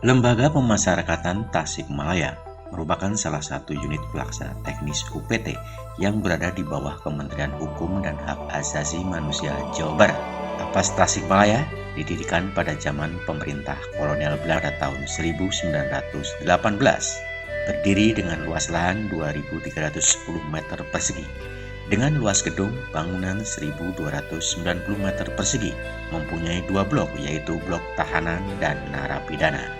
Lembaga Pemasyarakatan Tasikmalaya merupakan salah satu unit pelaksana teknis UPT yang berada di bawah Kementerian Hukum dan Hak Asasi Manusia Jawa Barat. Lapas Tasikmalaya didirikan pada zaman pemerintah kolonial Belanda tahun 1918. Berdiri dengan luas lahan 2.310 meter persegi. Dengan luas gedung bangunan 1.290 meter persegi, mempunyai dua blok yaitu blok tahanan dan narapidana.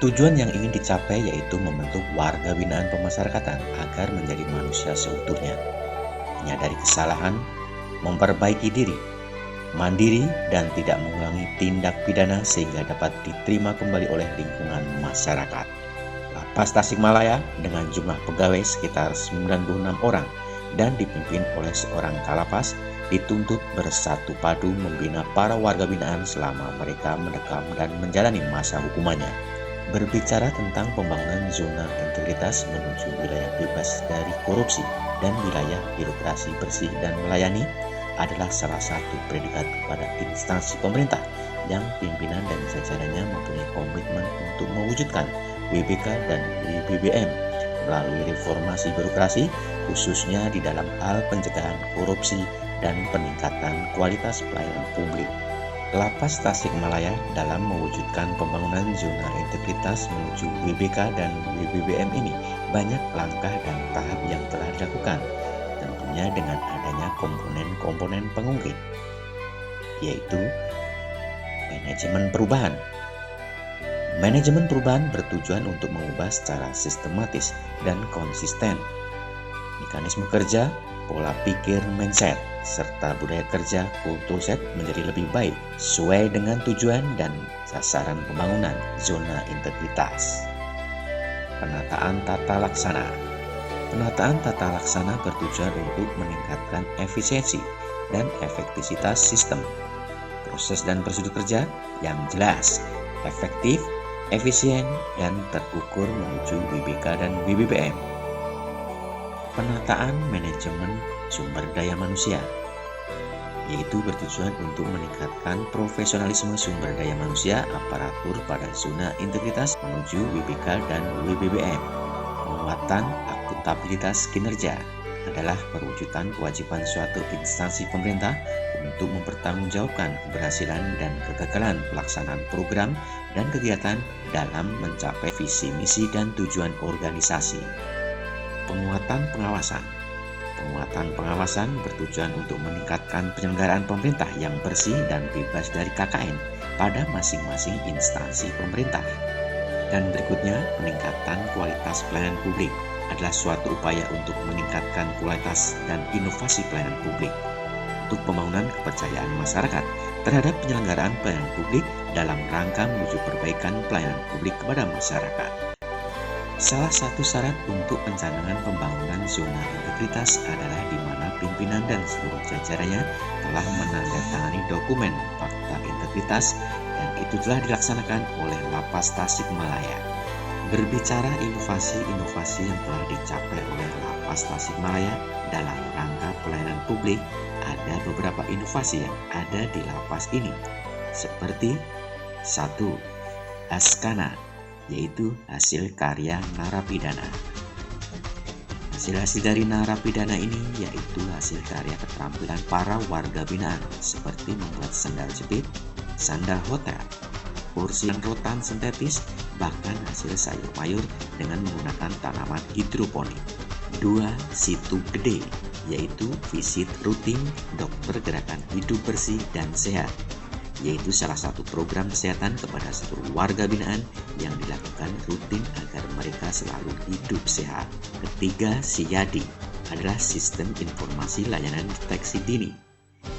Tujuan yang ingin dicapai yaitu membentuk warga binaan pemasyarakatan agar menjadi manusia seutuhnya, menyadari kesalahan, memperbaiki diri, mandiri, dan tidak mengulangi tindak pidana sehingga dapat diterima kembali oleh lingkungan masyarakat. Lapas Tasikmalaya dengan jumlah pegawai sekitar 96 orang dan dipimpin oleh seorang kalapas dituntut bersatu padu membina para warga binaan selama mereka mendekam dan menjalani masa hukumannya. Berbicara tentang pembangunan zona integritas menuju wilayah bebas dari korupsi dan wilayah birokrasi bersih dan melayani adalah salah satu predikat kepada instansi pemerintah yang pimpinan dan jajarannya mempunyai komitmen untuk mewujudkan WBK dan WBBM melalui reformasi birokrasi khususnya di dalam hal pencegahan korupsi dan peningkatan kualitas pelayanan publik. Lapas Tasikmalaya dalam mewujudkan pembangunan zona integritas menuju WBK dan WBBM ini banyak langkah dan tahap yang telah dilakukan, tentunya dengan adanya komponen-komponen pengungkit, yaitu manajemen perubahan. Manajemen perubahan bertujuan untuk mengubah secara sistematis dan konsisten mekanisme kerja, pola pikir mindset, serta budaya kerja kultur set menjadi lebih baik sesuai dengan tujuan dan sasaran pembangunan zona integritas. Penataan tata laksana. Penataan tata laksana bertujuan untuk meningkatkan efisiensi dan efektivitas sistem, proses dan prosedur kerja yang jelas, efektif, efisien, dan terukur menuju WBK dan WBBM. Penataan manajemen sumber daya manusia, yaitu bertujuan untuk meningkatkan profesionalisme sumber daya manusia aparatur pada zona integritas menuju WBK dan WBBM. Penguatan akuntabilitas kinerja adalah perwujudan kewajiban suatu instansi pemerintah untuk mempertanggungjawabkan keberhasilan dan kegagalan pelaksanaan program dan kegiatan dalam mencapai visi misi dan tujuan organisasi. Penguatan pengawasan. Penguatan pengawasan bertujuan untuk meningkatkan penyelenggaraan pemerintah yang bersih dan bebas dari KKN pada masing-masing instansi pemerintah. Dan berikutnya, peningkatan kualitas pelayanan publik adalah suatu upaya untuk meningkatkan kualitas dan inovasi pelayanan publik untuk pembangunan kepercayaan masyarakat terhadap penyelenggaraan pelayanan publik dalam rangka menuju perbaikan pelayanan publik kepada masyarakat. Salah satu syarat untuk pencanangan pembangunan zona integritas adalah di mana pimpinan dan seluruh jajarannya telah menandatangani dokumen fakta integritas dan itu telah dilaksanakan oleh Lapas Tasikmalaya. Berbicara inovasi-inovasi yang telah dicapai oleh Lapas Tasikmalaya dalam rangka pelayanan publik, ada beberapa inovasi yang ada di lapas ini, seperti 1. Askana, yaitu hasil karya narapidana. Hasil-hasil dari narapidana ini yaitu hasil karya keterampilan para warga binaan seperti membuat sandal jepit, sandal hotel, kursi dan rotan sintetis, bahkan hasil sayur mayur dengan menggunakan tanaman hidroponik. 2. Situ Gede, yaitu visit rutin dokter gerakan hidup bersih dan sehat, yaitu salah satu program kesehatan kepada seluruh warga binaan yang dilakukan rutin agar mereka selalu hidup sehat. 3. Siyadi adalah sistem informasi layanan deteksi dini.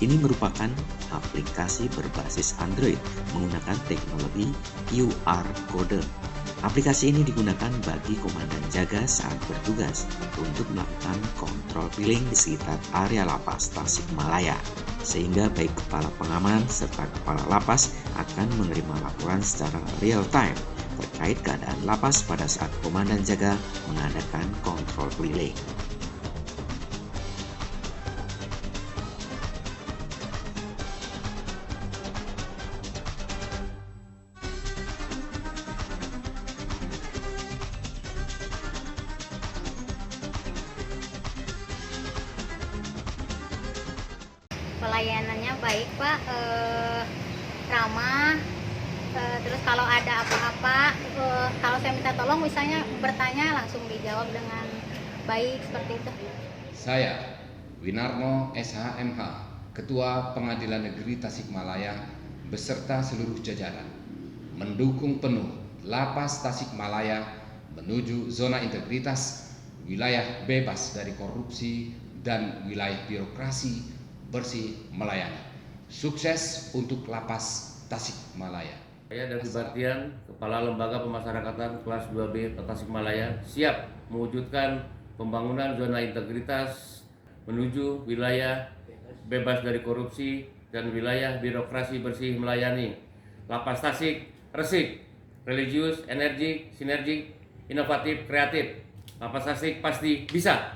Ini merupakan aplikasi berbasis Android menggunakan teknologi QR Code. Aplikasi ini digunakan bagi komandan jaga saat bertugas untuk melakukan kontrol billing di sekitar area lapas Tasikmalaya, sehingga baik kepala pengaman serta kepala lapas akan menerima laporan secara real time terkait keadaan lapas pada saat komandan jaga mengadakan kontrol billing. Pelayanannya baik Pak, ramah. Terus kalau ada apa-apa, kalau saya minta tolong misalnya bertanya langsung dijawab dengan baik seperti itu. Saya, Winarno SHMH, Ketua Pengadilan Negeri Tasikmalaya beserta seluruh jajaran, mendukung penuh Lapas Tasikmalaya menuju zona integritas, wilayah bebas dari korupsi, dan wilayah birokrasi bersih melayani. Sukses untuk Lapas Tasikmalaya. Saya David Bartian, Kepala Lembaga Pemasyarakatan kelas 2B Tasikmalaya, siap mewujudkan pembangunan zona integritas menuju wilayah bebas dari korupsi dan wilayah birokrasi bersih melayani. Lapas Tasik resik, religius, energik, sinergik, inovatif, kreatif. Lapas Tasik pasti bisa.